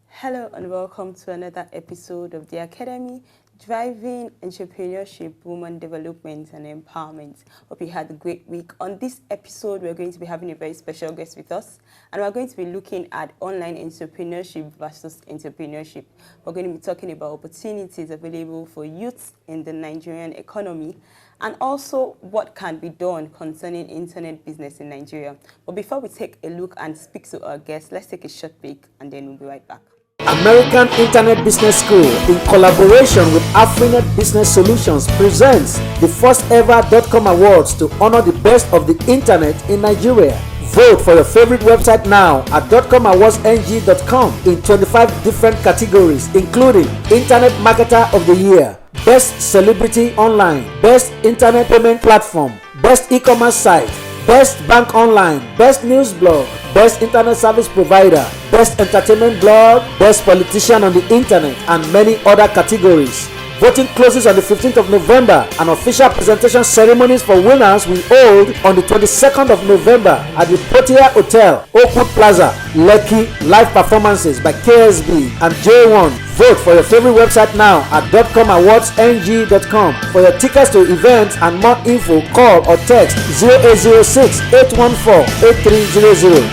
Hello and welcome to another episode of the Academy, Driving Entrepreneurship, Women Development and Empowerment. Hope you had a great week. On this episode, we're going to be having a very special guest with us, and we're going to be looking at online entrepreneurship versus entrepreneurship. We're going to be talking about opportunities available for youth in the Nigerian economy, and also what can be done concerning internet business in Nigeria. But before we take a look and speak to our guests, let's take a short break and then we'll be right back. American Internet Business School, in collaboration with Afrinet Business Solutions, presents the first ever .com Awards to honor the best of the internet in Nigeria. Vote for your favorite website now at .comawardsng.com in 25 different categories, including Internet Marketer of the Year, Best Celebrity Online, Best Internet Payment Platform, Best E-commerce Site, Best Bank Online, Best News Blog, Best Internet Service Provider, Best Entertainment Blog, Best Politician on the Internet, and many other categories. Voting closes on the 15th of November, and official presentation ceremonies for winners will hold on the 22nd of November at the Protea Hotel, Oakwood Plaza, Lekki. Live performances by KSB and J1. Vote for your favorite website now at .comawardsng.com. For your tickets to events and more info, call or text 0806-814-8300.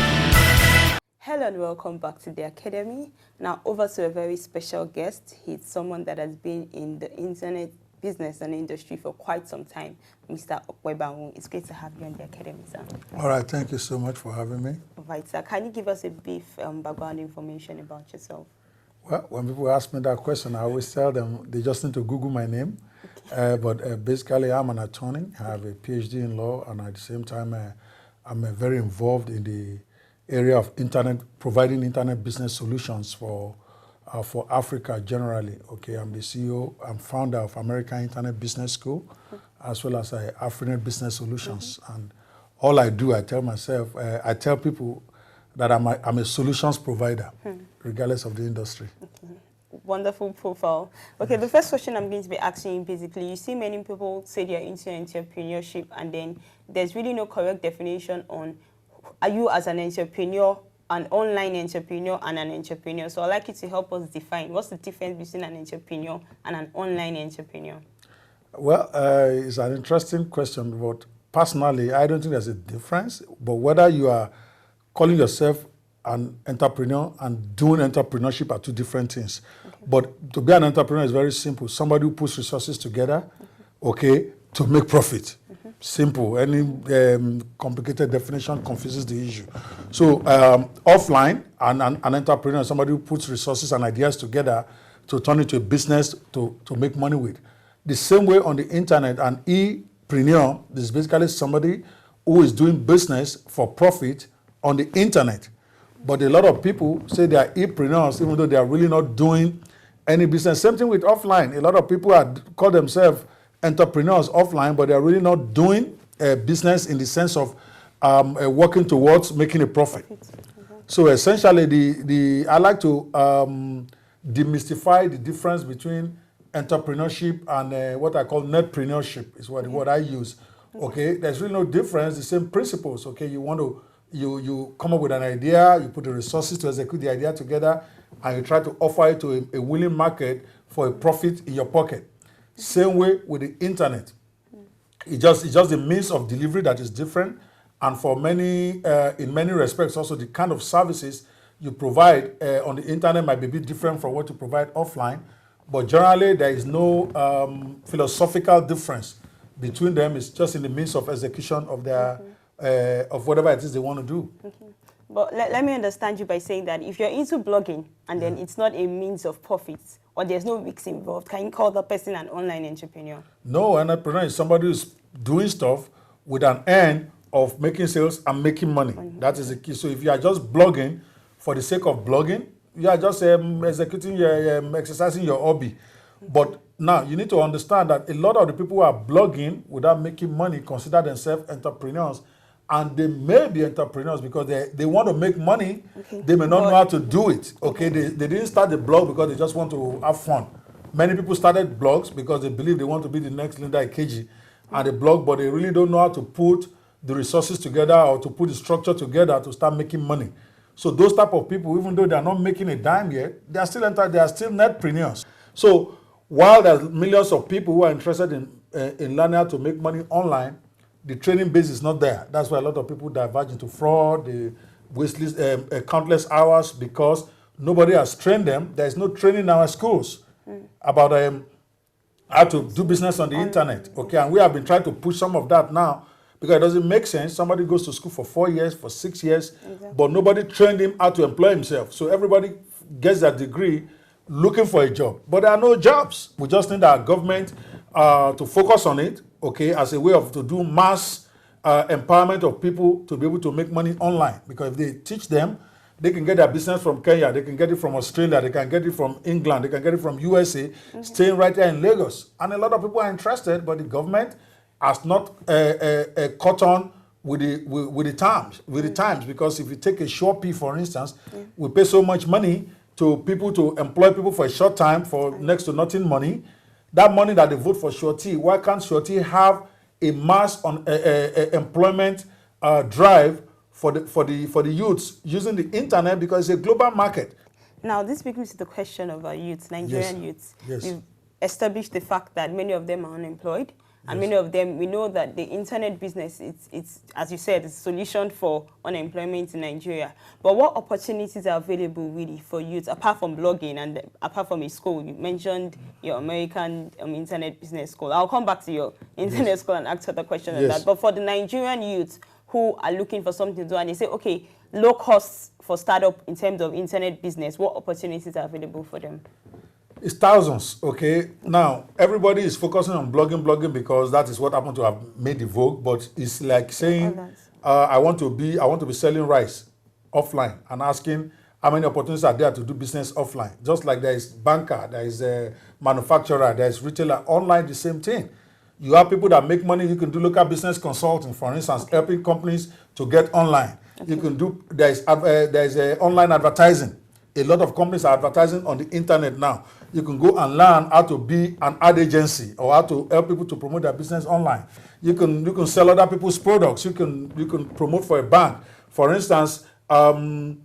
Hello and welcome back to the Academy. Now over to a very special guest. He's someone that has been in the internet business and industry for quite some time, Mr. Okwebanwu. It's great to have you on the Academy, sir. All right, thank you so much for having me. All right, sir. Can you give us a brief background information about yourself? Well, when people ask me that question, I always tell them they just need to Google my name. Okay. But basically, I'm an attorney. I have a PhD in law, and at the same time, I'm very involved in the area of providing internet business solutions for Africa generally. Okay, I'm the CEO and founder of American Internet Business School, as well as Afrinet Business Solutions. And all I do, I tell myself, I tell people that I'm a solutions provider, regardless of the industry. Okay. Wonderful profile. Okay, the first question I'm going to be asking, basically, you see many people say they're into entrepreneurship, and then there's really no correct definition on are you as an entrepreneur, an online entrepreneur, and an entrepreneur. So I'd like you to help us define what's the difference between an entrepreneur and an online entrepreneur. Well, it's an interesting question, but personally, I don't think there's a difference. But whether you are calling yourself an entrepreneur and doing entrepreneurship are two different things. Okay. But to be an entrepreneur is very simple. Somebody who puts resources together, okay, to make profit. Simple. Any complicated definition confuses the issue. So offline, an entrepreneur is somebody who puts resources and ideas together to turn into a business to make money with. The same way on the internet, an e-preneur is basically somebody who is doing business for profit on the internet. But a lot of people say they are e-preneurs even though they are really not doing any business. Same thing with offline. A lot of people call themselves entrepreneurs offline, but they're really not doing business in the sense of working towards making a profit. So essentially, I like to demystify the difference between entrepreneurship and what I call netpreneurship is what I use. Okay, there's really no difference, the same principles. Okay, you come up with an idea, you put the resources to execute the idea together, and you try to offer it to a willing market for a profit in your pocket. Same way with the internet. It's just the means of delivery that is different, and for many, in many respects, also the kind of services you provide on the internet might be a bit different from what you provide offline. But generally, there is no philosophical difference between them. It's just in the means of execution of their of whatever it is they want to do. Okay. But let me understand you by saying that if you're into blogging and then it's not a means of profits or there's no risks involved, can you call that person an online entrepreneur? No, an entrepreneur is somebody who's doing stuff with an end of making sales and making money. That is the key. So if you are just blogging for the sake of blogging, you are just executing your, exercising your hobby. But now you need to understand that a lot of the people who are blogging without making money consider themselves entrepreneurs. And they may be entrepreneurs because they want to make money. Okay. They may not know how to do it. Okay, they didn't start the blog because they just want to have fun. Many people started blogs because they believe they want to be the next Linda Ikeji and they blog, but they really don't know how to put the resources together or to put the structure together to start making money. So those type of people, even though they are not making a dime yet, they are still netpreneurs. So while there's millions of people who are interested in learning how to make money online, the training base is not there. That's why a lot of people diverge into fraud, they waste countless hours because nobody has trained them. There is no training in our schools about how to do business on the internet. Okay, and we have been trying to push some of that now because it doesn't make sense. Somebody goes to school for 4 years, for 6 years, but nobody trained him how to employ himself. So everybody gets that degree looking for a job, but there are no jobs. We just need our government to focus on it, okay, as a way to do mass empowerment of people to be able to make money online. Because if they teach them, they can get their business from Kenya, they can get it from Australia, they can get it from England, they can get it from USA, staying right here in Lagos. And a lot of people are interested, but the government has not caught on with the times. Because if you take a Shopee, for instance, we pay so much money to people to employ people for a short time for next to nothing money. That money that they vote for Shorty, why can't Shorty have a mass on employment drive for the youths using the internet, because it's a global market? Now, this brings me to the question of our youths, Nigerian youths. Yes. We've established the fact that many of them are unemployed. And many of them, we know that the internet business, it's as you said, it's a solution for unemployment in Nigeria. But what opportunities are available really for youth, apart from blogging and apart from a school? You mentioned your American internet business school. I'll come back to your internet school and ask other questions on that. But for the Nigerian youth who are looking for something to do and they say, okay, low costs for startup in terms of internet business, what opportunities are available for them? It's thousands, okay? Now, everybody is focusing on blogging because that is what happened to have made the vogue, but it's like saying, I want to be selling rice offline and asking how many opportunities are there to do business offline. Just like there is banker, there is a manufacturer, there is retailer. Online, the same thing. You have people that make money. You can do local business consulting, for instance, helping companies to get online. You can do, there is online advertising. A lot of companies are advertising on the internet now. You can go and learn how to be an ad agency or how to help people to promote their business online. You can sell other people's products. You can promote for a bank. For instance, that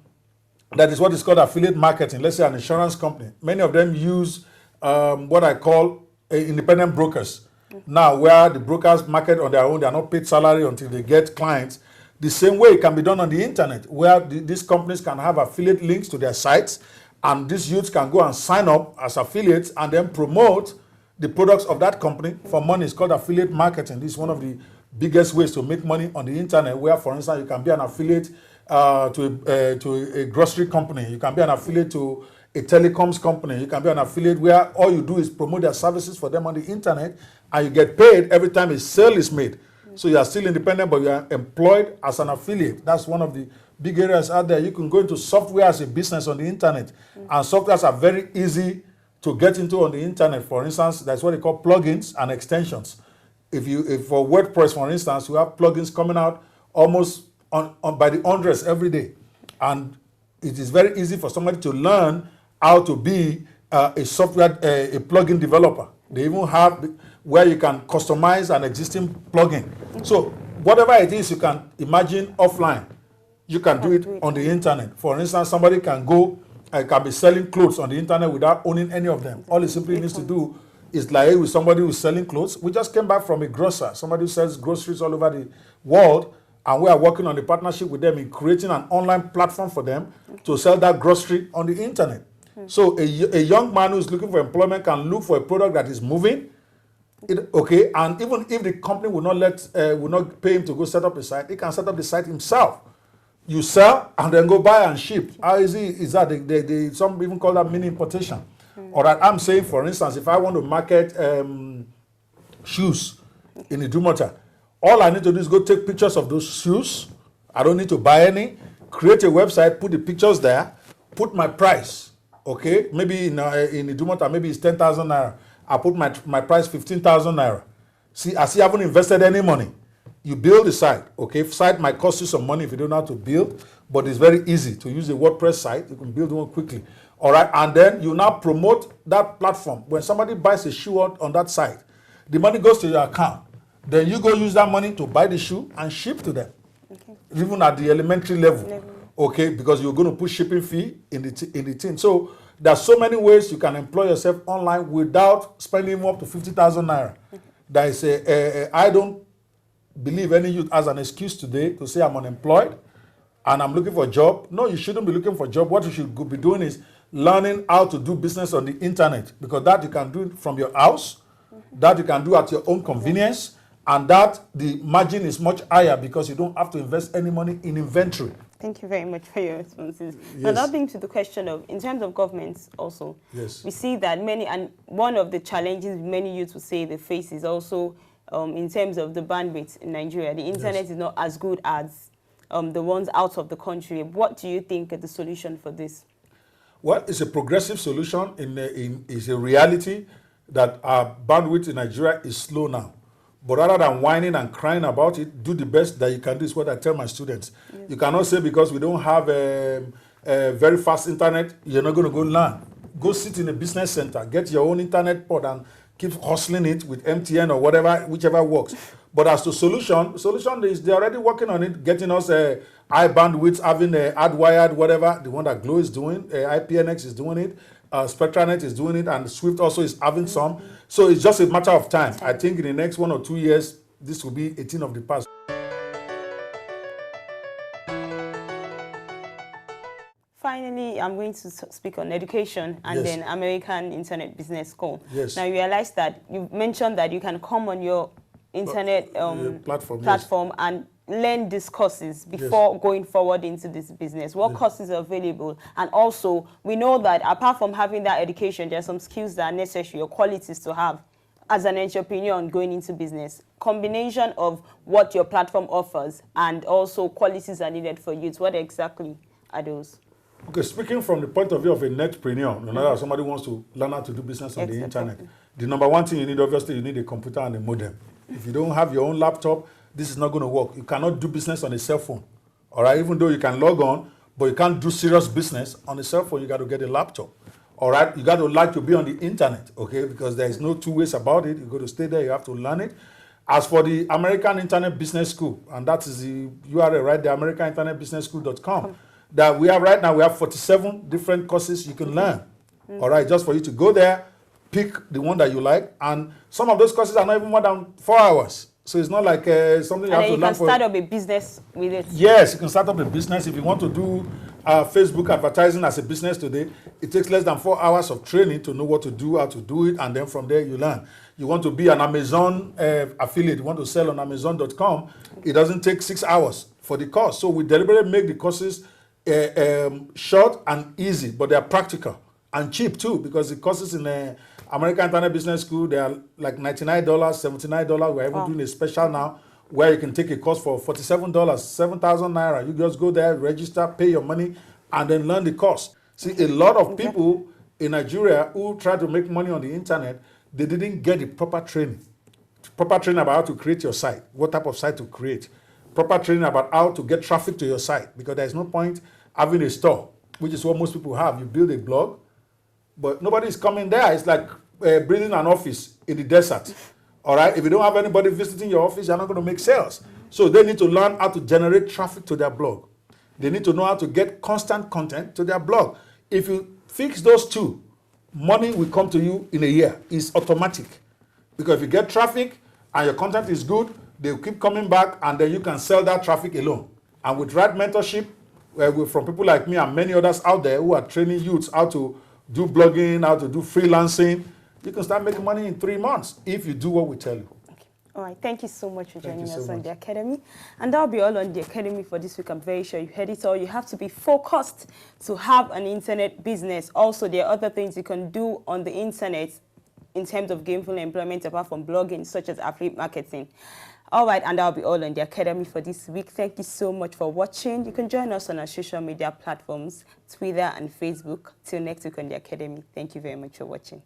is what is called affiliate marketing. Let's say an insurance company. Many of them use what I call independent brokers. Now, where the brokers market on their own, they are not paid salary until they get clients. The same way it can be done on the internet, where these companies can have affiliate links to their sites, and these youths can go and sign up as affiliates and then promote the products of that company for money. It's called affiliate marketing. This is one of the biggest ways to make money on the internet, where, for instance, you can be an affiliate to a grocery company. You can be an affiliate to a telecoms company. You can be an affiliate where all you do is promote their services for them on the internet, and you get paid every time a sale is made. So you are still independent, but you are employed as an affiliate. That's one of the big areas out there. You can go into software as a business on the internet, and softwares are very easy to get into on the internet. For instance, that's what they call plugins and extensions. If for WordPress, for instance, you have plugins coming out almost by the hundreds every day, and it is very easy for somebody to learn how to be a software, a plugin developer. They even have where you can customize an existing plugin. So whatever it is you can imagine offline, you can do it on the internet. For instance, somebody can go, can be selling clothes on the internet without owning any of them. All he simply needs to do is like with somebody who's selling clothes. We just came back from a grocer, somebody who sells groceries all over the world, and we are working on the partnership with them in creating an online platform for them to sell that grocery on the internet. So a young man who's looking for employment can look for a product that is moving, and even if the company will not pay him to go set up a site, he can set up the site himself. You sell and then go buy and ship. How easy is that? Some even call that mini importation. Or that I'm saying, for instance, if I want to market shoes in Idumota, all I need to do is go take pictures of those shoes. I don't need to buy any. Create a website, put the pictures there, put my price. Okay, maybe in Idumota, maybe it's 10,000 naira. I put my price 15,000 naira. See, I haven't invested any money. You build the site. Okay, site might cost you some money if you don't know how to build, but it's very easy to use a WordPress site. You can build one quickly. All right, and then you now promote that platform. When somebody buys a shoe on that site, the money goes to your account. Then you go use that money to buy the shoe and ship to them. Okay. Even at the elementary level. Okay, because you're going to put shipping fee in the thing. So there's so many ways you can employ yourself online without spending up to 50,000 naira. Okay. That is I don't believe any youth has an excuse today to say I'm unemployed and I'm looking for a job. No, you shouldn't be looking for a job. What you should be doing is learning how to do business on the internet, because that you can do from your house, that you can do at your own convenience, and that the margin is much higher because you don't have to invest any money in inventory. Thank you very much for your responses. Yes. Now, that brings to the question of, in terms of governments also, yes, we see that many, and one of the challenges many youths would say they face is also in terms of the bandwidth in Nigeria. The internet yes, is not as good as the ones out of the country. What do you think is the solution for this? Well, it's a progressive solution. It's a reality that our bandwidth in Nigeria is slow now. But rather than whining and crying about it, do the best that you can do, is what I tell my students. Yes. You cannot say because we don't have a very fast internet, you're not going to go learn. Go sit in a business center, get your own internet pod and keep hustling it with MTN or whatever, whichever works. But as to solution is they're already working on it, getting us high bandwidth, having AdWired, whatever, the one that Glow is doing, IPNX is doing it, SpectraNet is doing it, and Swift also is having some. So it's just a matter of time. I think in the next 1 or 2 years, this will be a thing of the past. Finally, I'm going to speak on education and yes, then American Internet Business School. Yes. Now, you realize that you mentioned that you can come on your internet platform yes, and learn these courses before yes, going forward into this business. What yes, courses are available? And also, we know that apart from having that education, there are some skills that are necessary or qualities to have as an entrepreneur going into business. Combination of what your platform offers and also qualities are needed for youth. What exactly are those? Okay, speaking from the point of view of a netpreneur, no matter somebody wants to learn how to do business on the internet, the number one thing you need, obviously, you need a computer and a modem. If you don't have your own laptop, this is not going to work. You cannot do business on a cell phone. All right, even though you can log on, but you can't do serious business on a cell phone. You got to get a laptop. All right, you got to like to be on the internet, okay, because there is no two ways about it. You got to stay there, you have to learn it. As for the American Internet Business School, and that is the URL right there, americaninternetbusinessschool.com, that we have right now, we have 47 different courses you can learn. All right, just for you to go there, pick the one that you like, and some of those courses are not even more than 4 hours. So it's not like something you have to learn for. And you can start up a business with it. Yes, you can start up a business. If you want to do Facebook advertising as a business today, it takes less than 4 hours of training to know what to do, how to do it, and then from there you learn. You want to be an Amazon affiliate, you want to sell on Amazon.com, it doesn't take 6 hours for the course. So we deliberately make the courses short and easy, but they are practical and cheap too, because the courses in American Internet Business School, they are like $99, $79. We're even doing a special now where you can take a course for $47, 7,000 naira. You just go there, register, pay your money, and then learn the course. See, a lot of people in Nigeria who try to make money on the internet, they didn't get the proper training. Proper training about how to create your site, what type of site to create. Proper training about how to get traffic to your site, because there's no point having a store, which is what most people have. You build a blog, but nobody's coming there. It's like building an office in the desert. All right? If you don't have anybody visiting your office, you're not going to make sales. So they need to learn how to generate traffic to their blog. They need to know how to get constant content to their blog. If you fix those two, money will come to you in a year. It's automatic. Because if you get traffic and your content is good, they'll keep coming back, and then you can sell that traffic alone. And with right mentorship, from people like me and many others out there who are training youths how to do blogging, how to do freelancing, you can start making money in 3 months if you do what we tell you. Okay. All right. Thank you so much for joining us on the Academy. And that'll be all on the Academy for this week. I'm very sure you heard it all. You have to be focused to have an internet business. Also, there are other things you can do on the internet in terms of gainful employment apart from blogging, such as affiliate marketing. All right, and that'll be all on the Academy for this week. Thank you so much for watching. You can join us on our social media platforms, Twitter and Facebook. Till next week on the Academy. Thank you very much for watching.